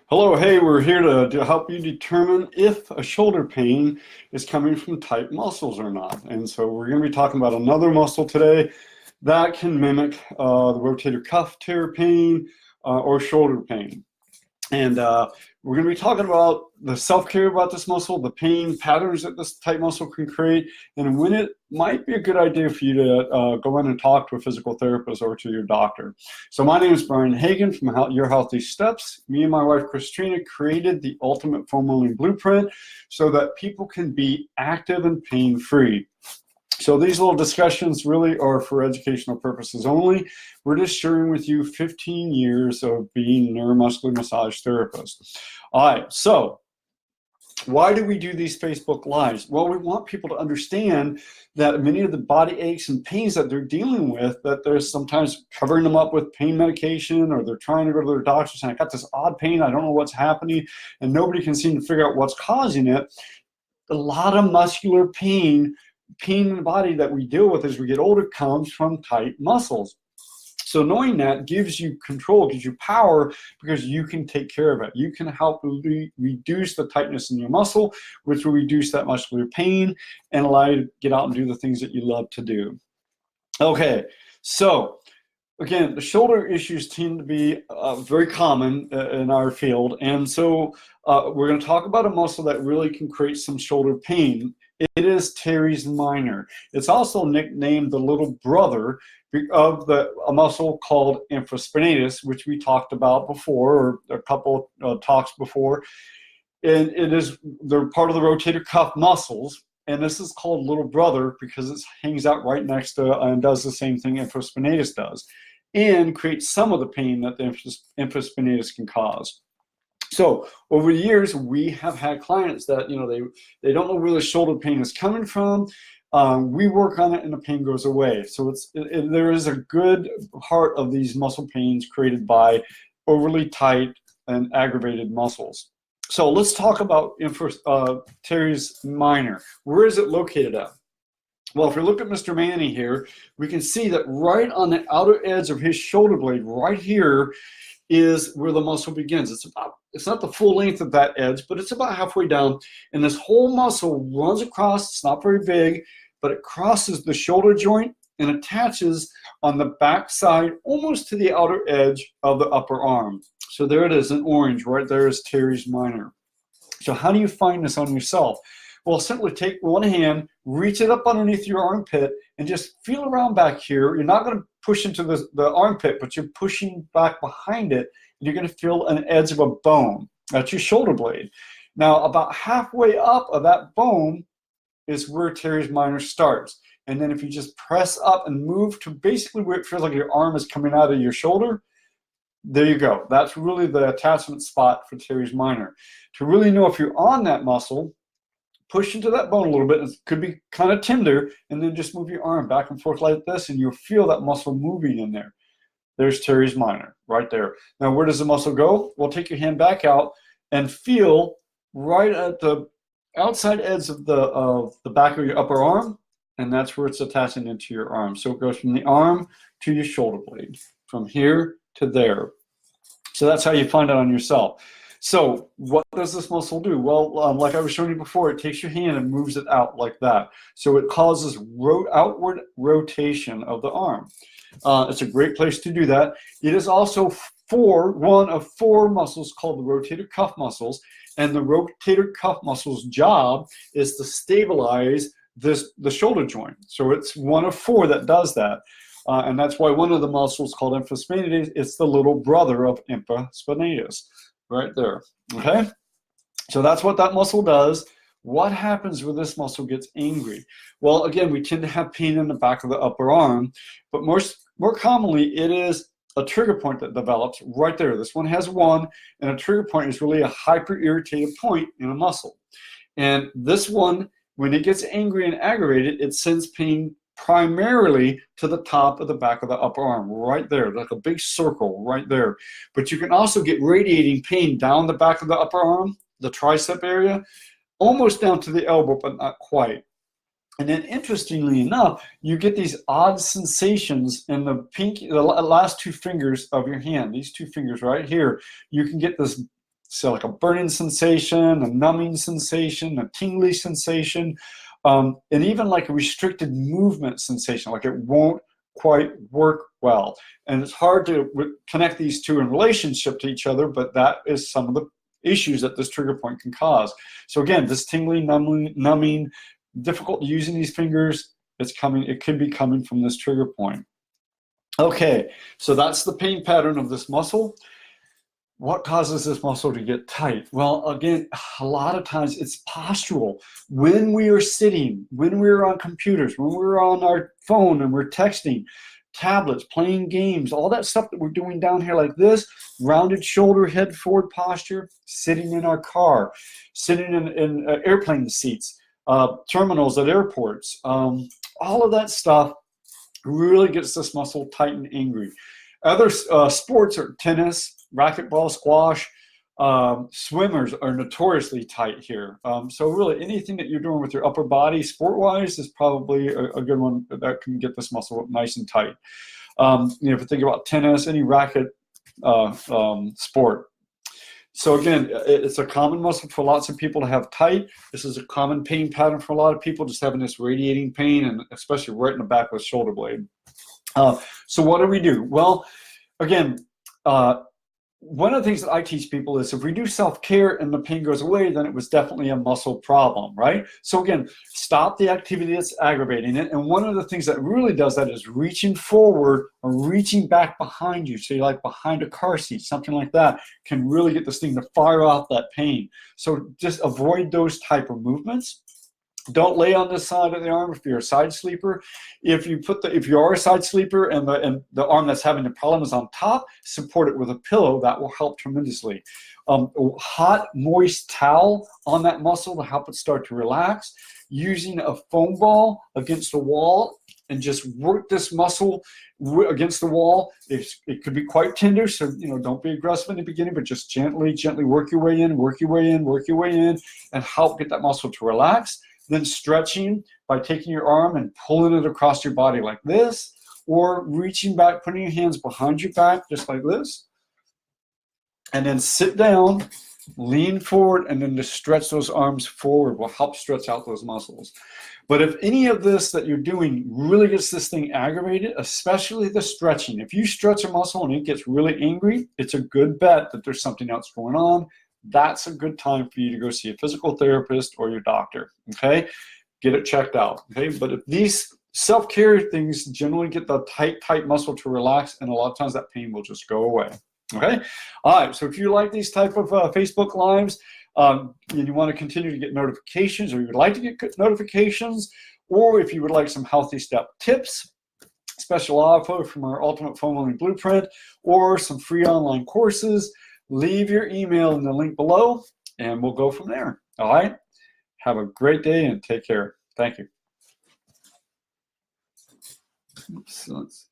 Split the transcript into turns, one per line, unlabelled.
Hello, hey, we're here to help you determine if a shoulder pain is coming from tight muscles or not. And so we're going to be talking about another muscle today that can mimic the rotator cuff tear pain or shoulder pain. And we're going to be talking about the self-care about this muscle, the pain patterns that this tight muscle can create, and when it might be a good idea for you to go in and talk to a physical therapist or to your doctor. So my name is Brian Hagan from Your HealthySteps. Me and my wife, Christina, created the ultimate foam rolling blueprint so that people can be active and pain-free. So these little discussions really are for educational purposes only. We're just sharing with you 15 years of being neuromuscular massage therapists. All right, so why do we do these Facebook Lives? Well, we want people to understand that many of the body aches and pains that they're dealing with, that they're sometimes covering them up with pain medication, or they're trying to go to their doctor saying, I got this odd pain, I don't know what's happening, and nobody can seem to figure out what's causing it. A lot of muscular pain in the body that we deal with as we get older comes from tight muscles. So knowing that gives you control, gives you power, because you can take care of it. You can help reduce the tightness in your muscle, which will reduce that muscular pain and allow you to get out and do the things that you love to do. Okay, so again, the shoulder issues tend to be very common in our field. And so we're going to talk about a muscle that really can create some shoulder pain. It is Teres Minor. It's also nicknamed the little brother of a muscle called infraspinatus, which we talked about before, or a couple of talks before. And they're part of the rotator cuff muscles. And this is called little brother because it hangs out right next to and does the same thing infraspinatus does, and creates some of the pain that the infraspinatus can cause. So over the years, we have had clients that, they don't know where the shoulder pain is coming from. We work on it and the pain goes away. So there is a good part of these muscle pains created by overly tight and aggravated muscles. So let's talk about Teres Minor. Where is it located at? Well, if we look at Mr. Manny here, we can see that right on the outer edge of his shoulder blade, right here, is where the muscle begins. It's not the full length of that edge, but it's about halfway down. And this whole muscle runs across. It's not very big, but it crosses the shoulder joint and attaches on the back side almost to the outer edge of the upper arm. So there it is in orange. Right there is Teres Minor. So how do you find this on yourself? Well, simply take one hand, reach it up underneath your armpit, and just feel around back here. You're not going to push into the armpit, but you're pushing back behind it, and you're going to feel an edge of a bone. That's your shoulder blade. Now, about halfway up of that bone is where Teres Minor starts. And then if you just press up and move to basically where it feels like your arm is coming out of your shoulder, there you go. That's really the attachment spot for Teres Minor. To really know if you're on that muscle, push into that bone a little bit. It could be kind of tender, and then just move your arm back and forth like this, and you'll feel that muscle moving in there. There's Teres Minor right there. Now, where does the muscle go? Well, take your hand back out and feel right at the outside edge of the back of your upper arm, and that's where it's attaching into your arm. So it goes from the arm to your shoulder blade, from here to there. So that's how you find it on yourself. So what does this muscle do? Well, like I was showing you before, it takes your hand and moves it out like that. So it causes outward rotation of the arm. It's a great place to do that. It is also one of four muscles called the rotator cuff muscles. And the rotator cuff muscle's job is to stabilize the shoulder joint. So it's one of four that does that. And that's why one of the muscles called infraspinatus, it's the little brother of infraspinatus. Right there, okay? So that's what that muscle does. What happens when this muscle gets angry? Well, again, we tend to have pain in the back of the upper arm, but more commonly, it is a trigger point that develops right there. This one has one, and a trigger point is really a hyper-irritated point in a muscle. And this one, when it gets angry and aggravated, it sends pain primarily to the top of the back of the upper arm, right there, like a big circle right there. But you can also get radiating pain down the back of the upper arm, the tricep area, almost down to the elbow, but not quite. And then interestingly enough, you get these odd sensations in the last two fingers of your hand, these two fingers right here. You can get this so like a burning sensation, a numbing sensation, a tingly sensation, and even like a restricted movement sensation, like it won't quite work well. And it's hard to connect these two in relationship to each other, but that is some of the issues that this trigger point can cause. So again, this tingling, numbing, difficult using these fingers, it could be coming from this trigger point. Okay, so that's the pain pattern of this muscle. What causes this muscle to get tight? Well, again, a lot of times it's postural. When we are sitting, when we're on computers, when we're on our phone and we're texting, tablets, playing games, all that stuff that we're doing down here like this, rounded shoulder, head forward posture, sitting in our car, sitting in airplane seats, terminals at airports, all of that stuff really gets this muscle tight and angry. Other sports are tennis, racquetball, squash, swimmers are notoriously tight here. So really anything that you're doing with your upper body sport-wise is probably a good one that can get this muscle nice and tight. If you think about tennis, any racket sport. So again, it's a common muscle for lots of people to have tight. This is a common pain pattern for a lot of people, just having this radiating pain, and especially right in the back of the shoulder blade. So what do we do? Well, again, one of the things that I teach people is if we do self-care and the pain goes away, then it was definitely a muscle problem, right? So again, stop the activity that's aggravating it. And one of the things that really does that is reaching forward or reaching back behind you. So you're like behind a car seat, something like that can really get this thing to fire off that pain. So just avoid those type of movements. Don't lay on this side of the arm if you're a side sleeper. If you are a side sleeper and the arm that's having the problem is on top, support it with a pillow. That will help tremendously. A hot, moist towel on that muscle to help it start to relax. Using a foam ball against the wall and just work this muscle against the wall. It could be quite tender, so don't be aggressive in the beginning, but just gently work your way in, work your way in, work your way in, and help get that muscle to relax. Then stretching by taking your arm and pulling it across your body like this, or reaching back, putting your hands behind your back just like this, and then sit down, lean forward, and then just stretch those arms forward will help stretch out those muscles. But if any of this that you're doing really gets this thing aggravated, especially the stretching, if you stretch a muscle and it gets really angry, it's a good bet that there's something else going on. That's a good time for you to go see a physical therapist or your doctor, okay? Get it checked out, okay? But if these self-care things generally get the tight muscle to relax, and a lot of times that pain will just go away, okay? All right, so if you like these type of Facebook Lives, and you want to continue to get notifications, or you would like to get notifications, or if you would like some healthy step tips, special offer from our Ultimate Foam Rolling Blueprint, or some free online courses, leave your email in the link below, and we'll go from there. All right? Have a great day and take care. Thank you. Oops,